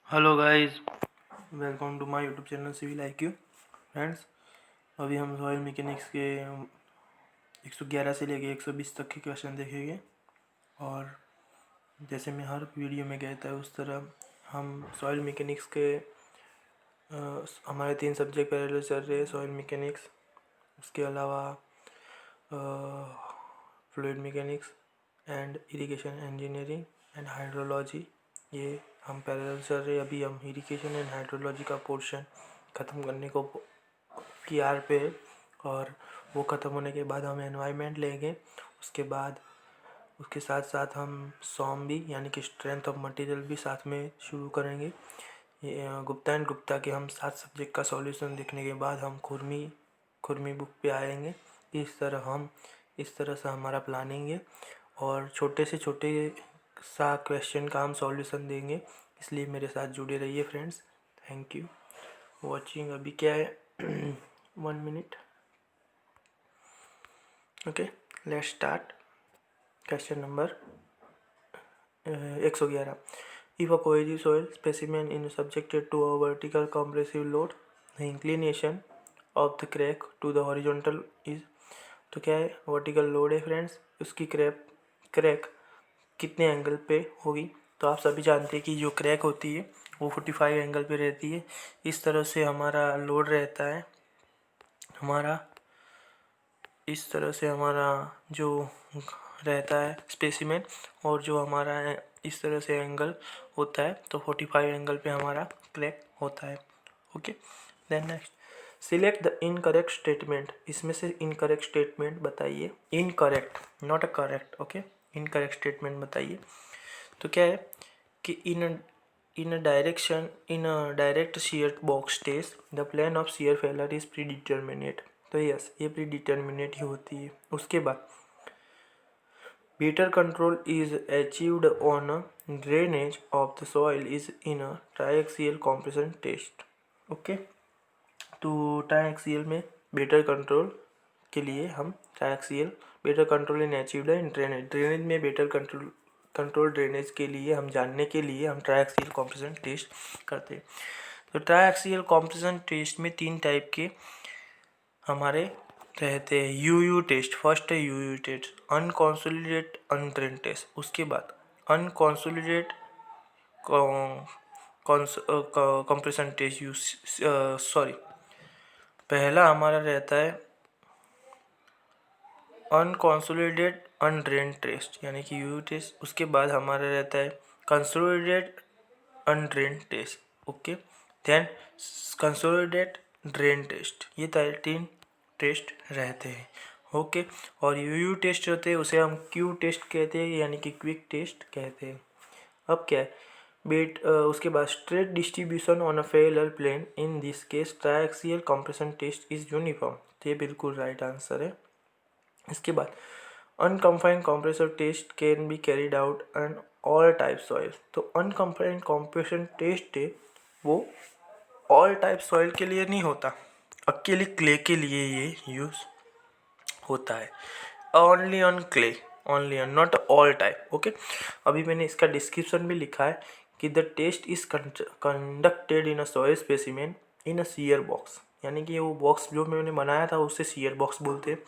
Hello guys, welcome to my YouTube channel civil IQ। Friends, अभी हम soil mechanics के 111 से लेके 120 तक के क्वेश्चन देखेंगे। और जैसे मैं हर वीडियो में कहता है उस तरह हम सॉइल मैकेनिक्स के हमारे 3 सब्जेक्ट पैरेलल चल रहे हैं। सॉइल मैकेनिक्स, उसके अलावा fluid mechanics and irrigation engineering and hydrology, ये हम पैरेलल चल रहे हैं। अभी हम इरिगेशन एंड हाइड्रोलॉजी का पोर्शन ख़त्म करने को PR पे है, और वो ख़त्म होने के बाद हम एनवायरनमेंट लेंगे। उसके बाद उसके साथ साथ हम सॉम भी, यानी कि स्ट्रेंथ ऑफ मटेरियल भी साथ में शुरू करेंगे। गुप्ता एंड गुप्ता के हम 7 सब्जेक्ट का सॉल्यूशन देखने के बाद हम खुरमी बुक पे आएंगे। इस तरह से हमारा प्लानिंग है, और छोटे से छोटे सा क्वेश्चन का हम सॉल्यूशन देंगे। इसलिए मेरे साथ जुड़े रहिए फ्रेंड्स। Thank you watching. अभी क्या है 1 minute. Okay, let's start. Question number 111। If a cohesive soil specimen is subjected to a vertical compressive load, the inclination of the crack to the horizontal is, तो क्या है, vertical load है friends, उसकी crack कितने angle पे होगी। तो आप सभी जानते हैं कि जो क्रैक होती है वो 45 एंगल पे रहती है। इस तरह से हमारा लोड रहता है, इस तरह से हमारा जो रहता है स्पेसिमेन, और जो हमारा इस तरह से एंगल होता है, तो 45 एंगल पे हमारा क्रैक होता है। Okay, then next, select the incorrect statement. इसमें से इनकरेक्ट स्टेटमेंट बताइए। Incorrect, not a correct. Okay, incorrect statement बताइए। तो क्या है कि in a direct shear box test the plan of shear failure is predeterminate। तो यस, ये प्रीडिटर्मिनेट ही होती है। उसके बाद better control is achieved on drainage of the soil is in a triaxial compression test। Okay, तो ट्राइएक्सियल में बेटर कंट्रोल के लिए हम better control in achieved in drainage में बेटर कंट्रोल ड्रेनेज के लिए हम जानने के लिए हम ट्राइएक्सियल कॉम्प्रेशन टेस्ट करते हैं। तो ट्राइएक्सियल कॉम्प्रेशन टेस्ट में 3 टाइप के हमारे रहते हैं। यूयू टेस्ट, फर्स्ट है यूयू टेस्ट, अनकॉन्सोलिडेट अनड्रेन टेस्ट। उसके बाद अनकॉन्सोलिडेट कंप्रेशन टेस्ट पहला हमारा रहता है अनकॉन्सोलिडेट अनड्रेन टेस्ट, यानी कि यूयू टेस्ट। उसके बाद हमारा रहता है consolidated undrained test. Okay, then consolidated drained test. ये 3 टेस्ट रहते हैं। ओके, और यूयू टेस्ट होते हैं उसे हम क्यू टेस्ट कहते हैं, यानी कि क्विक टेस्ट कहते हैं। अब क्या है उसके बाद straight distribution on a parallel plane, in this case triaxial compression test is uniform. तो ये बिल्कुल राइट आंसर है। इसके बाद unconfined compressor test can be carried out and all type soil. तो अनकम्फाइंड कंप्रेशन टेस्ट है वो ऑल टाइप सॉइल के लिए नहीं होता, अकेले क्ले के लिए ये यूज होता है। Only on clay, only on, not all type. Okay, अभी मैंने इसका डिस्क्रिप्शन भी लिखा है कि the test is conducted in a soil specimen in a shear box, यानी कि वो बॉक्स जो मैंने बनाया था उसे शीयर बॉक्स बोलते हैं।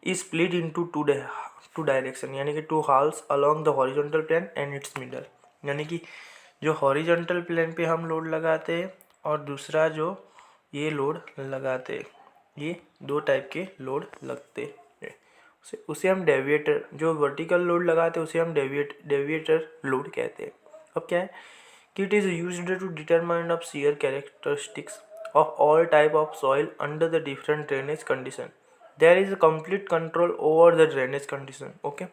Is split into two direction, यानी कि 2 halves along the horizontal plane and its middle, यानी कि जो हॉरिजॉन्टल प्लेन पे हम लोड लगाते हैं और दूसरा जो ये लोड लगाते हैं, ये 2 टाइप के लोड लगते हैं। उसे हम डेविएटर, जो वर्टिकल लोड लगाते हैं उसे हम डेविएटर लोड कहते हैं। अब क्या है कि it is used to determine of shear characteristics of all type of soil under the different drainage condition. There is a complete control over the drainage condition. Okay,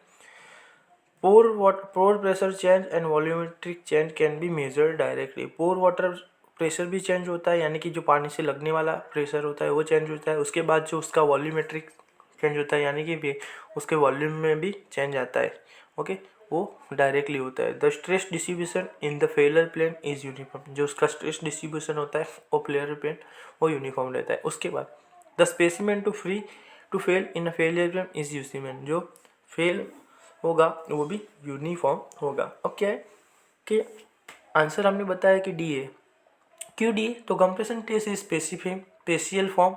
pore pressure change and volumetric change can be measured directly। pore water pressure भी change होता है, यानी कि जो पानी से लगने वाला प्रेशर होता है वो चेंज होता है। उसके बाद जो उसका वॉल्यूमेट्रिक चेंज होता है, यानी कि उसके वॉल्यूम में भी चेंज आता है। ओके, वो डायरेक्टली होता है। The stress distribution in the failure plane is uniform. जो उसका स्ट्रेस डिस्ट्रीब्यूशन होता है वो फेलर प्लेन वो यूनिफॉर्म रहता है। उसके बाद the specimen to fail in a failure plane is uniform. जो फेल होगा वो भी यूनिफॉर्म होगा। अब क्या है कि आंसर हमने बताया कि डी है। क्यों डी? तो compression test is special form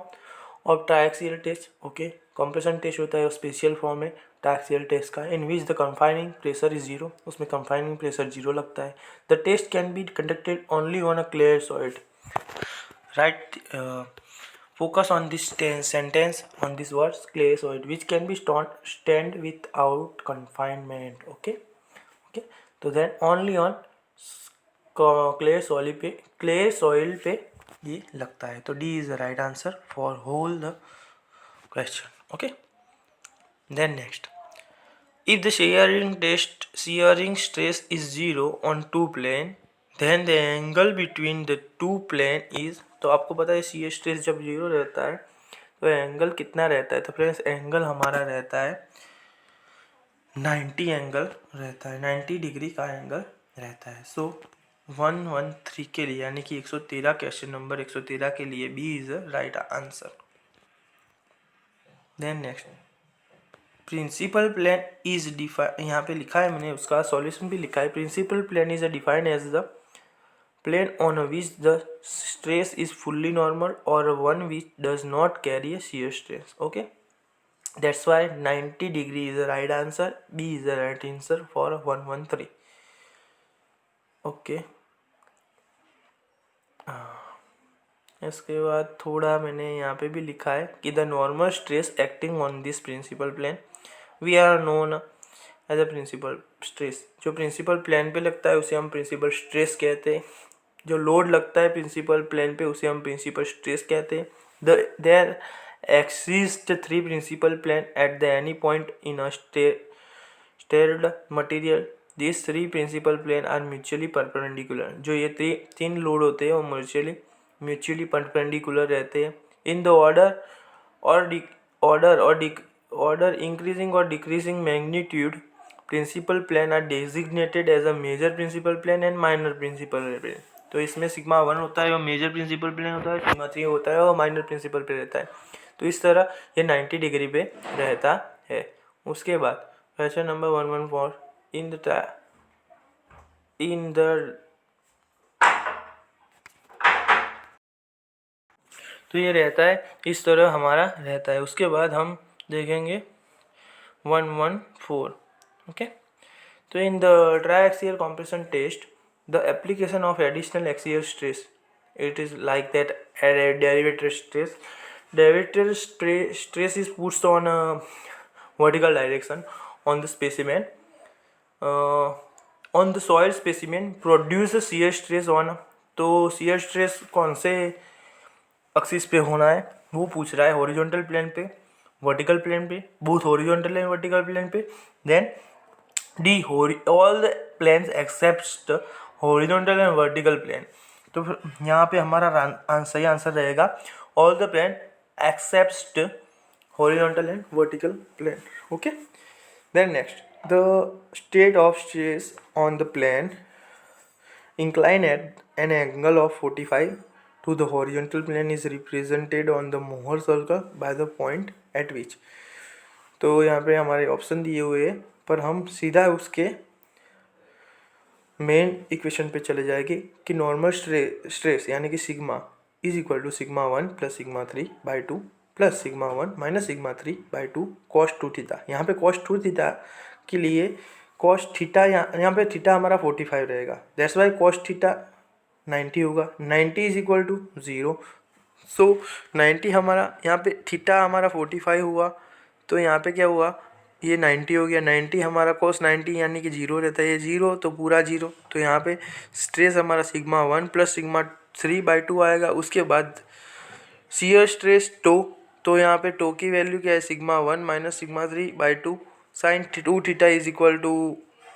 of triaxial test. Okay, compression test होता है स्पेशियल फॉर्म है ट्राइएक्सियल टेस्ट का, in which the confining pressure is zero, उसमें कंफाइनिंग प्रेशर जीरो लगता है। The test can be conducted only on a clear soil. Right, focus on this sentence on these words, clay soil which can be stand without confinement. Okay, okay, तो then only on clay soil पे ये लगता है। तो D is the right answer for whole the question. Okay, then next, if the shearing stress is zero on two plane, then the angle between the two plane is, तो आपको पता है shear stress जब zero रहता है तो angle कितना रहता है? तो फ्रेंड्स एंगल हमारा रहता है 90 एंगल रहता है, 90 डिग्री का एंगल रहता है। सो 113 के लिए यानी कि 113 क्वेश्चन नंबर 113 के लिए B is the right answer. Then next, principal plane is define, यहाँ पे लिखा है मैंने, उसका सॉल्यूशन भी लिखा है। Principal plane is defined as the plane on which the stress is fully normal और one which does not carry a shear stress. Okay, that's why 90 degree is the right answer, B is the right answer for 113। Okay, इसके बाद थोड़ा मैंने यहाँ पे भी लिखा है कि the normal stress acting on this principal plane we are known as a principal stress. जो प्रिंसिपल प्लेन पे लगता है उसे हम प्रिंसिपल स्ट्रेस कहते हैं। जो लोड लगता है प्रिंसिपल प्लेन पे उसे हम प्रिंसिपल स्ट्रेस कहते हैं। There exist three principal plane at the any point in a stressed material. This three principal plane are mutually perpendicular. जो ये तीन लोड होते हैं वो म्यूचुअली परपेंडिकुलर रहते हैं। इन द ऑर्डर इंक्रीजिंग और decreasing magnitude principal plane are designated as a major principal plane and minor principal plane. तो इसमें सिग्मा 1 होता है वो मेजर प्रिंसिपल प्लेन होता है, सिग्मा 3 होता है वो माइनर प्रिंसिपल प्लेन रहता है। तो इस तरह ये 90 डिग्री पे रहता है। उसके बाद क्वेश्चन नंबर 114, इन द तो ये रहता है इस तरह हमारा रहता है। उसके बाद हम देखेंगे 114। ओके, तो in the triaxial compression test the application of additional axial stress it is like that derivative stress is pushed on a vertical direction on the specimen on the soil specimen produce a shear stress on, तो shear stress कौन से axis पे होना है वो पूछ रहा है, हॉरिजॉन्टल प्लेन पे, वर्टिकल प्लेन पे, both horizontal and vertical plane पे। Then D all the planes except horizontal and vertical plane. तो फिर यहाँ पे हमारा सही आंसर रहेगा all the plane except horizontal and vertical plane. Okay, then next, the state of stress on the plane incline at an angle of 45 to the horizontal plane is represented on the Mohr circle by the point at which। तो यहाँ पे हमारे option दिए हुए हैं पर हम सीधा उसके मेन इक्वेशन पे चले जाएंगे कि नॉर्मल स्ट्रेस यानी कि sigma is equal to sigma 1 plus sigma 3 by 2 plus sigma 1 minus sigma 3 by 2 cos 2 theta. यहाँ पे कॉस 2 थीटा के लिए कॉस थीटा यहाँ पे थीटा हमारा 45 रहेगा, दैट्स वाई कॉस थीटा 90 होगा। 90 इज इक्वल टू 0, सो 90 हमारा यहाँ पे थीटा हमारा 45 हुआ तो यहाँ पे क्या हुआ, ये 90 हो गया। 90 हमारा cos 90 यानी कि 0 रहता है, ये 0 तो पूरा 0। तो यहाँ पे स्ट्रेस हमारा सिग्मा 1 प्लस सिग्मा 3 बाई 2 आएगा। उसके बाद शियर स्ट्रेस तो यहाँ पे टो की वैल्यू क्या है, sigma 1 minus sigma 3 by 2 sine 2 theta is equal to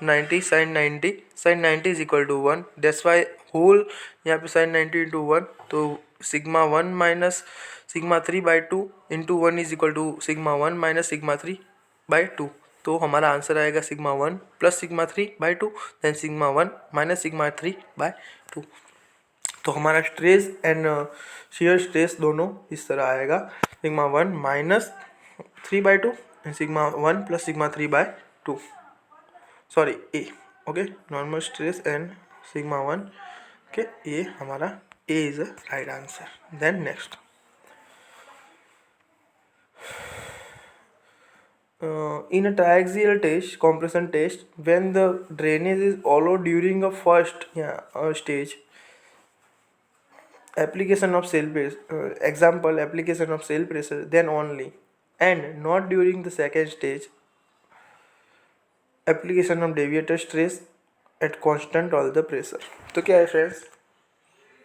90 sine 90 is equal to 1, that's why whole यहाँ पे साइन 90 इंटू 1, तो sigma 1 minus sigma 3 by 2 into 1 is equal to sigma 1 minus sigma 3 by 2। तो हमारा answer आएगा sigma 1 plus sigma 3 by 2 then sigma 1 minus sigma 3 by 2। तो हमारा stress and shear stress दोनों इस तरह आएगा, sigma 1 minus 3 by 2 and sigma 1 plus sigma 3 by 2, sorry A. Okay, normal stress and sigma 1 के ये हमारा A is a right answer. Then next, in a triaxial test, compression test, when the drainage is hollow during a first stage, application of cell pressure, example application of cell pressure, then only, and not during the second stage, application of deviator stress at constant all the pressure। तो क्या है friends,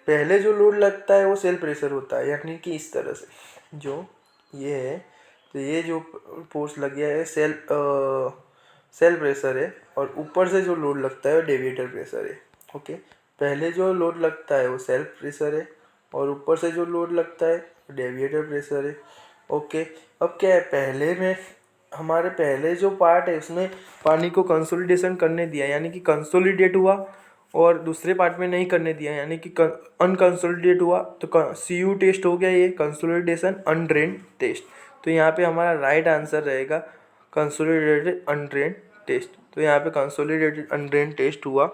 पहले जो load लगता है वो cell pressure होता है, यानी कि इस तरह से जो ये है, तो ये जो फोर्स लग गया है सेल प्रेशर है, और ऊपर से जो लोड लगता है वो डेविएटर प्रेशर है। ओके, पहले जो लोड लगता है वो सेल्फ प्रेशर है, और ऊपर से जो लोड लगता है वो डेविएटर प्रेशर है। ओके, अब क्या है, पहले में हमारे पहले जो पार्ट है उसमें पानी को कंसोलिडेशन करने दिया, यानी कि कंसोलिडेट हुआ, और दूसरे पार्ट में नहीं करने दिया, यानी कि अनकंसोलिडेट हुआ, तो CU टेस्ट हो गया, ये कंसोलिडेशन अनड्रेन टेस्ट। तो यहाँ पे हमारा राइट आंसर रहेगा कंसोलिडेटेड अनड्रेन टेस्ट। तो यहाँ पे कंसोलिडेटेड अनड्रेन टेस्ट हुआ।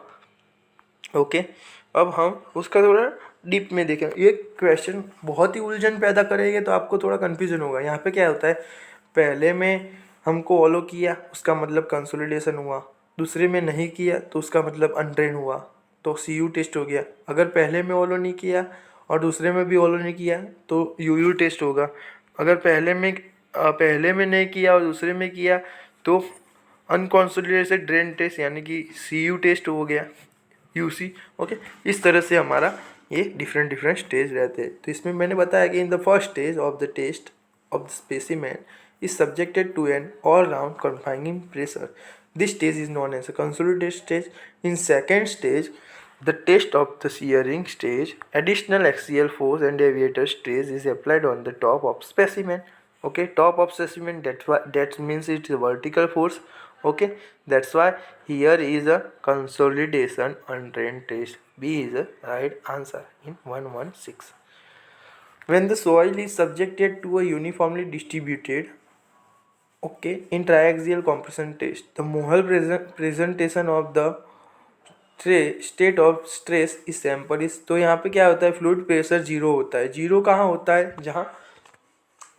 ओके, अब हम उसका थोड़ा डीप में देखें। ये क्वेश्चन बहुत ही उलझन पैदा करेंगे, तो आपको थोड़ा कन्फ्यूजन होगा। यहाँ पे क्या होता है, पहले में हमको ऑलो किया, उसका मतलब कंसोलिडेशन हुआ, दूसरे में नहीं किया तो उसका मतलब अनड्रेन हुआ, तो CU टेस्ट हो गया। अगर पहले में ऑलो नहीं किया और दूसरे में भी ऑलो नहीं किया तो UU टेस्ट होगा। अगर पहले में नहीं किया और दूसरे में किया तो अनकंसोलिडेटेड ड्रेन टेस्ट, यानी कि CU टेस्ट हो गया, UC। ओके, इस तरह से हमारा ये डिफरेंट स्टेज रहते हैं। तो इसमें मैंने बताया कि in the first stage of the test of the specimen is subjected to an all-round confining pressure. This stage is known as a consolidated stage. In second stage, the test of the shearing stage, additional axial force and deviator stress is applied on the top of specimen. Okay, top of specimen, that means it's a vertical force. Okay, that's why here is a consolidation undrained test. B is the right answer in 116. When the soil is subjected to a uniformly distributed, okay, in triaxial compression test, the Mohl presentation of the state of stress is sample is, तो यहाँ पे क्या होता है, fluid pressure zero होता है। Zero कहाँ होता है, जहाँ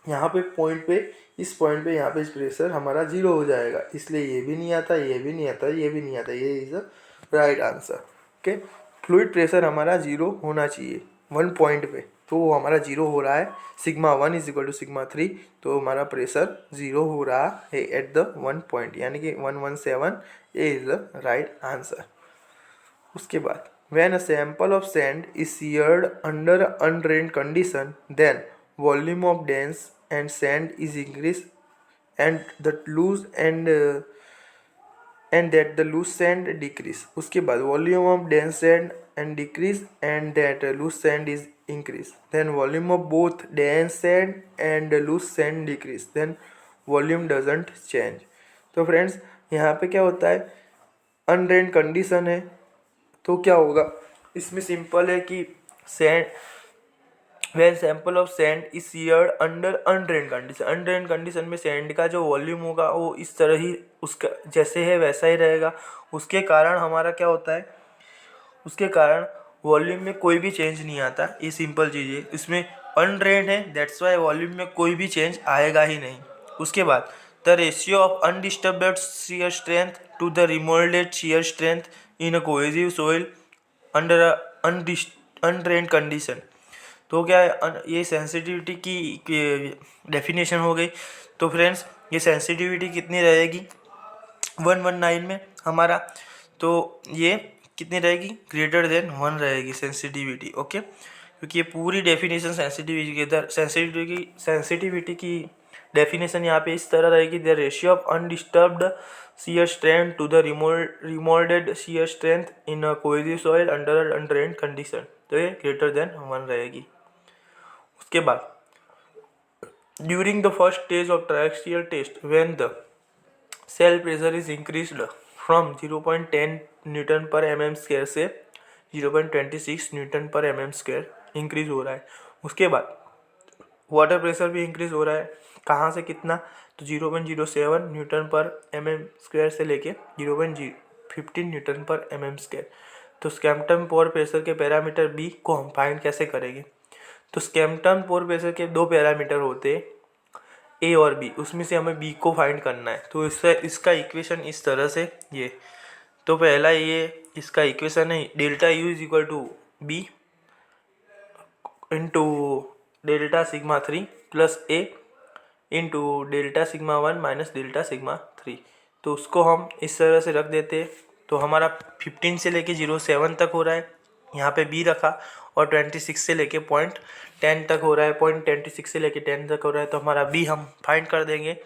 यहाँ पे पॉइंट पे, इस पॉइंट पे यहाँ पे प्रेशर हमारा जीरो हो जाएगा, इसलिए ये भी नहीं आता, ये भी नहीं आता, ये भी नहीं आता, ये is the right answer. Okay, fluid pressure हमारा जीरो होना चाहिए वन पॉइंट पे, तो वो हमारा जीरो हो रहा है। Sigma 1 is equal to sigma 3, तो हमारा प्रेशर जीरो हो रहा है एट द वन पॉइंट, यानी कि 117, ए इज द राइट आंसर। उसके बाद, when a sample of sand is sheared under undrained condition, then volume of dense and sand is increased and that loose sand decrease। उसके बाद volume of dense sand and decrease and that loose sand is increase, then volume of both dense sand and loose sand decrease, then volume doesn't change। तो friends यहाँ पे क्या होता है, अनड्रेन्ड condition है, तो क्या होगा, इसमें सिंपल है कि sand, when sample of sand is sheared under undrained condition, undrained condition में सैंड का जो वॉल्यूम होगा वो इस तरह ही उसका जैसे है वैसा ही रहेगा। उसके कारण हमारा क्या होता है, उसके कारण वॉल्यूम में कोई भी चेंज नहीं आता। ये सिंपल चीज़ है, इसमें अनड्रेन्ड है, दैट्स वाई वॉल्यूम में कोई भी चेंज आएगा ही नहीं। उसके बाद, the ratio of undisturbed shear strength to the remolded shear strength in a cohesive soil under a undrained condition। तो क्या है, ये सेंसिटिविटी की डेफिनेशन हो गई। तो फ्रेंड्स ये सेंसिटिविटी कितनी रहेगी 119 में हमारा, तो ये कितनी रहेगी, ग्रेटर देन 1 रहेगी सेंसिटिविटी। ओके, क्योंकि ये पूरी डेफिनेशन सेंसिटिविटी के इधर सेंसिटिविटी की डेफिनेशन यहाँ पे इस तरह रहेगी, the ratio of undisturbed shear strength to the remolded shear strength in a cohesive soil under undrained condition। तो ये ग्रेटर देन 1 रहेगी। उसके बाद, during the first stage of triaxial test when the cell pressure is increased from 0.10 Newton पर mm square से 0.26 Newton पर mm square increase हो रहा है। उसके बाद वाटर प्रेशर भी इंक्रीज हो रहा है, कहाँ से कितना, तो 0.07 न्यूटन पर mm स्क्वायर से लेके 0.15 न्यूटन पर mm स्क्वायर। तो स्कैम्पटन पोर प्रेशर के पैरामीटर बी को हम फाइंड कैसे करेंगे? तो स्कैम्पटन पोर प्रेशर के दो पैरामीटर होते हैं ए और बी, उसमें से हमें बी को फाइंड करना है। तो इसका इक्वेशन इस तरह से ये, तो पहला ये इसका इक्वेशन है delta u is equal to B into delta sigma 3 plus A into delta sigma 1 minus delta sigma 3। तो उसको हम इस तरह से रख देते हैं। तो हमारा 15 से लेके 0.7 तक हो रहा है, यहाँ पे बी रखा, और 26 से लेके 0.10 तक हो रहा है, 0.26 से लेके 10 तक हो रहा है। तो हमारा बी हम फाइंड कर देंगे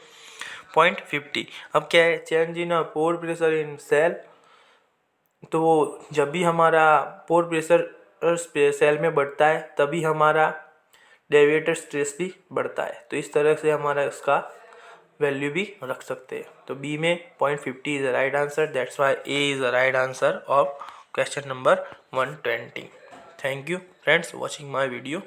0.50। अब क्या है, change in pore pressure in cell. तो जब भी हमारा पोर प्रेशर सेल में बढ़ता है तभी हमारा डेविएटेड स्ट्रेस भी बढ़ता है। तो इस तरह से हमारा इसका वैल्यू भी रख सकते हैं। तो बी में 0.50 is the right answer, that's why A is the right answer of question number 120। Thank you friends watching my video.